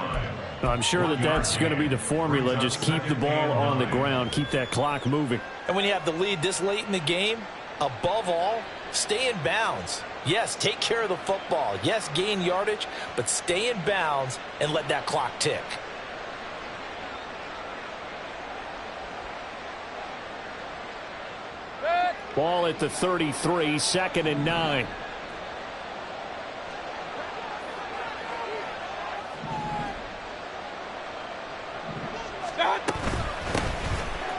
I'm sure that that's going to be the formula. Just keep the ball on the ground. Keep that clock moving. And when you have the lead this late in the game, above all, stay in bounds. Yes, take care of the football. Yes, gain yardage, but stay in bounds and let that clock tick. Ball at the 33, 2nd and 9.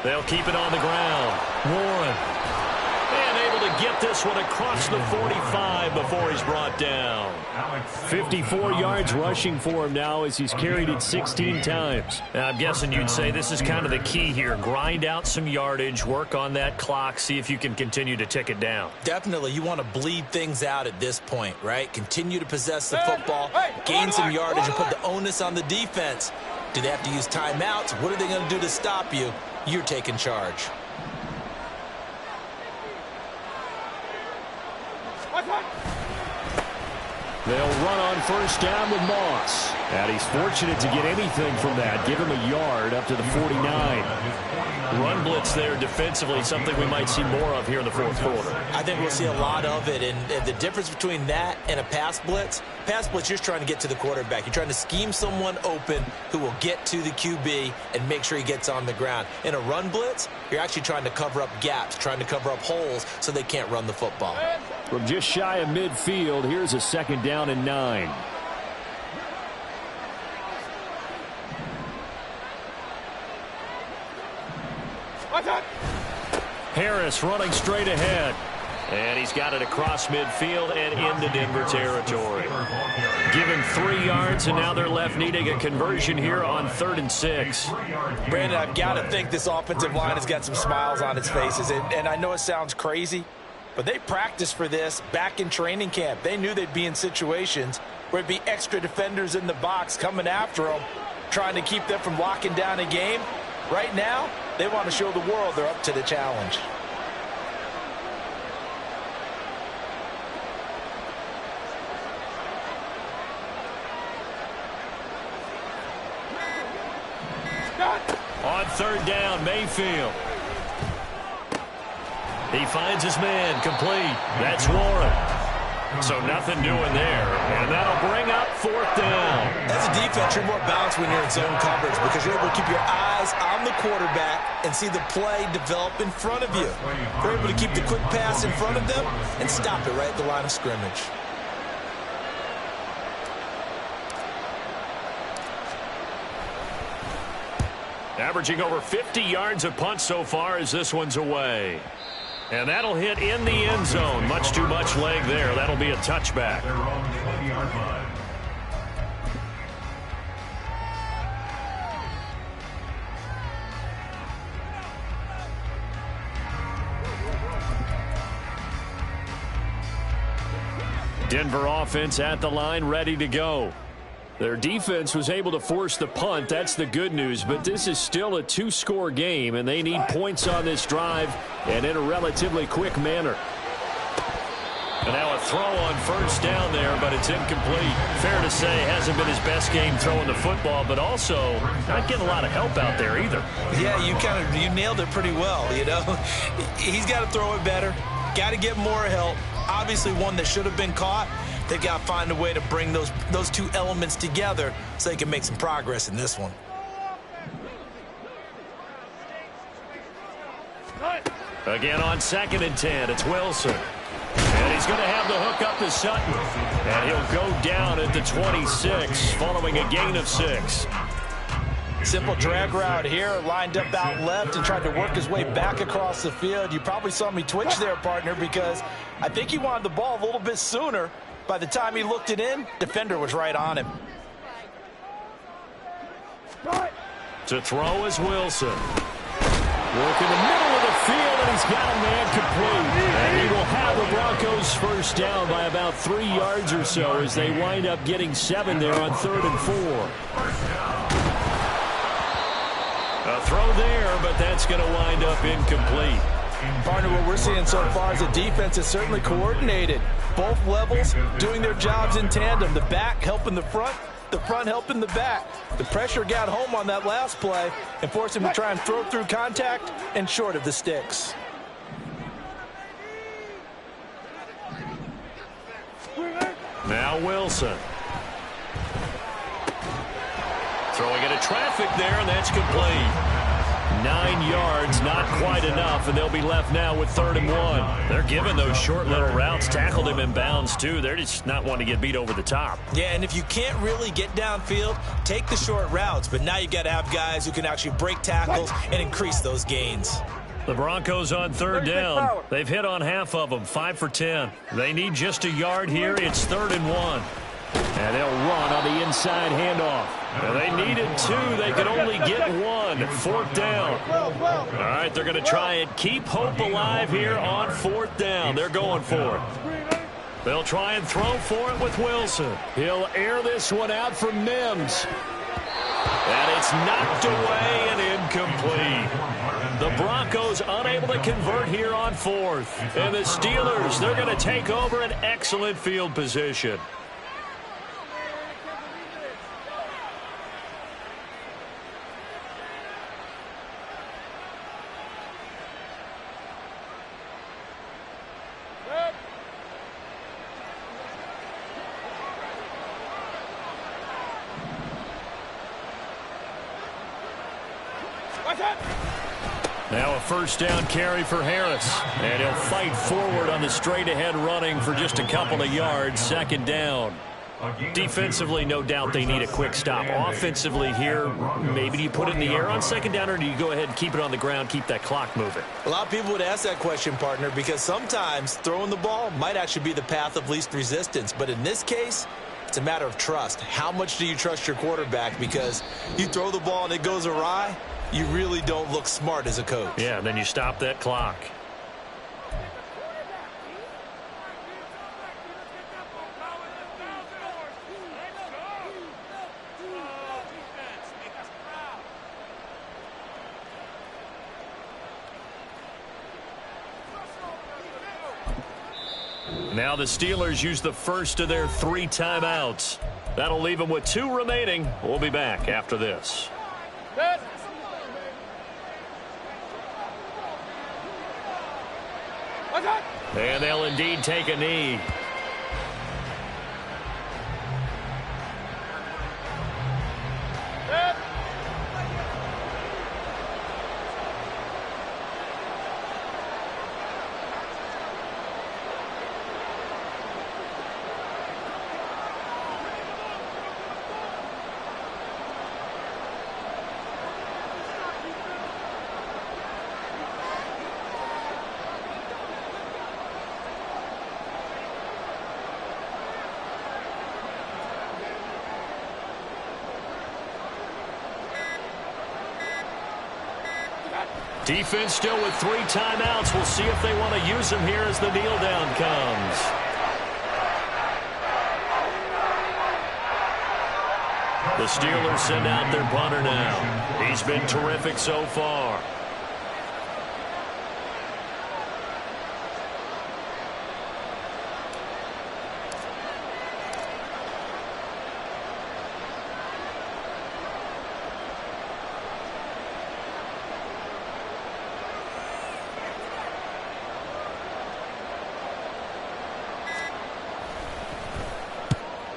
They'll keep it on the ground. Warren. And able to get this one across the 45 before he's brought down. 54 yards rushing for him now as he's carried it 16 times. Now, I'm guessing you'd say this is kind of the key here. Grind out some yardage, work on that clock, see if you can continue to tick it down. Definitely. You want to bleed things out at this point, right? Continue to possess the football, gain some yardage, and put the onus on the defense. Do they have to use timeouts? What are they going to do to stop you? You're taking charge. They'll run on first down with Moss. And he's fortunate to get anything from that. Give him a yard up to the 49. Run blitz there defensively, something we might see more of here in the 4th quarter. I think we'll see a lot of it. And the difference between that and a pass blitz, you're just trying to get to the quarterback. You're trying to scheme someone open who will get to the QB and make sure he gets on the ground. In a run blitz, you're actually trying to cover up gaps, trying to cover up holes so they can't run the football. From just shy of midfield, here's a 2nd down and 9. Harris running straight ahead. And he's got it across midfield and into Denver territory. Given 3 yards, and now they're left needing a conversion here on 3rd and 6. Brandon, I've got to think this offensive line has got some smiles on its faces. And I know it sounds crazy, but they practiced for this back in training camp. They knew they'd be in situations where it'd be extra defenders in the box coming after them, trying to keep them from locking down a game. Right now, they want to show the world they're up to the challenge. On third down, Mayfield. He finds his man, complete. That's Warren. So nothing doing there, and that'll bring up fourth down. As a defense, you're more balanced when you're in zone coverage because you're able to keep your eyes on the quarterback and see the play develop in front of you. You're able to keep the quick pass in front of them and stop it right at the line of scrimmage. Averaging over 50 yards a punt so far as this one's away. And that'll hit in the end zone. Much too much leg there. That'll be a touchback. Their own 20-yard line. Denver offense at the line, ready to go. Their defense was able to force the punt. That's the good news, but this is still a two-score game, and they need points on this drive and in a relatively quick manner. And now a throw on first down there, but it's incomplete. Fair to say, hasn't been his best game throwing the football, but also not getting a lot of help out there either. Yeah, you nailed it pretty well, you know. He's got to throw it better, got to get more help. Obviously one that should have been caught. They've got to find a way to bring those two elements together so they can make some progress in this one. Again on 2nd and 10, it's Wilson. And he's going to have the hook up to Sutton. And he'll go down at the 26 following a gain of 6. Simple drag route here, lined up out left and tried to work his way back across the field. You probably saw me twitch there, partner, because I think he wanted the ball a little bit sooner. By the time he looked it in, defender was right on him. To throw is Wilson. Work in the middle of the field, and he's got a man complete. And he will have the Broncos first down by about 3 yards or so as they wind up getting 7 there on 3rd and 4. A throw there, but that's going to wind up incomplete. Partner, what we're seeing so far is the defense is certainly coordinated. Both levels doing their jobs in tandem. The back helping the front helping the back. The pressure got home on that last play and forced him to try and throw through contact and short of the sticks. Now Wilson. Throwing into traffic there, and that's complete. 9 yards, not quite enough, and they'll be left now with 3rd and 1. They're giving those short little routes, tackled him in bounds too. They're just not wanting to get beat over the top. Yeah, and if you can't really get downfield, take the short routes, but now you got to have guys who can actually break tackles and increase those gains. The Broncos on 3rd down. They've hit on half of them, 5 for 10. They need just a yard here. It's 3rd and 1. And they'll run on the inside handoff. And they needed 2. They could only get 1. 4th down. All right, they're going to try and keep hope alive here on 4th down. They're going for it. They'll try and throw for it with Wilson. He'll air this one out for Mims. And it's knocked away and incomplete. The Broncos unable to convert here on 4th. And the Steelers, they're going to take over an excellent field position. Now a first down carry for Harris. And he'll fight forward on the straight-ahead running for just a couple of yards. 2nd down. Defensively, no doubt they need a quick stop. Offensively here, maybe do you put it in the air on 2nd down, or do you go ahead and keep it on the ground, keep that clock moving? A lot of people would ask that question, partner, because sometimes throwing the ball might actually be the path of least resistance. But in this case, it's a matter of trust. How much do you trust your quarterback? Because you throw the ball and it goes awry, you really don't look smart as a coach. Yeah, and then you stop that clock. Now the Steelers use the first of their 3 timeouts. That'll leave them with 2 remaining. We'll be back after this. And they'll indeed take a knee. Defense still with 3 timeouts. We'll see if they want to use them here as the kneel down comes. The Steelers send out their punter now. He's been terrific so far.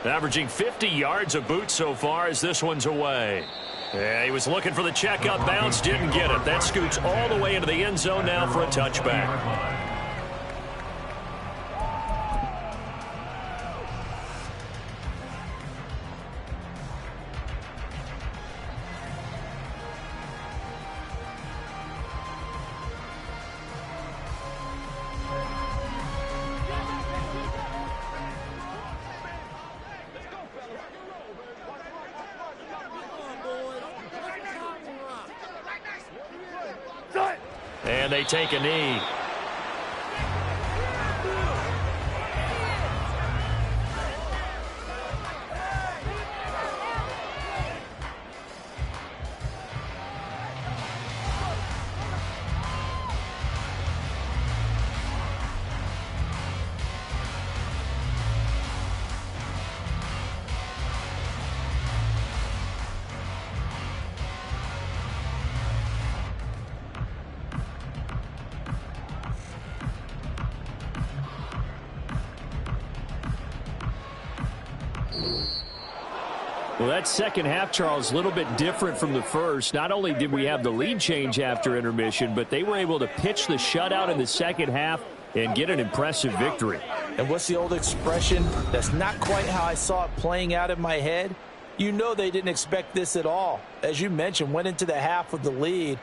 Averaging 50 yards a boot so far as this one's away. Yeah, he was looking for the checkup bounce, didn't get it. That scoots all the way into the end zone now for a touchback. And they take a knee. Well, that second half, Charles, a little bit different from the first. Not only did we have the lead change after intermission, but they were able to pitch the shutout in the second half and get an impressive victory. And what's the old expression? That's not quite how I saw it playing out in my head. You know they didn't expect this at all. As you mentioned, went into the half with the lead.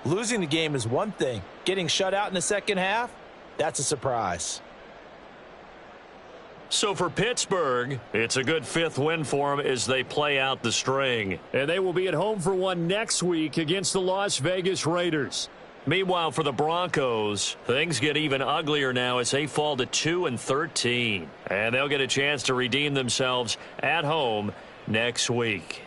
Losing the game is one thing. Getting shut out in the second half, that's a surprise. So for Pittsburgh, it's a good 5th win for them as they play out the string. And they will be at home for one next week against the Las Vegas Raiders. Meanwhile, for the Broncos, things get even uglier now as they fall to 2-13. And they'll get a chance to redeem themselves at home next week.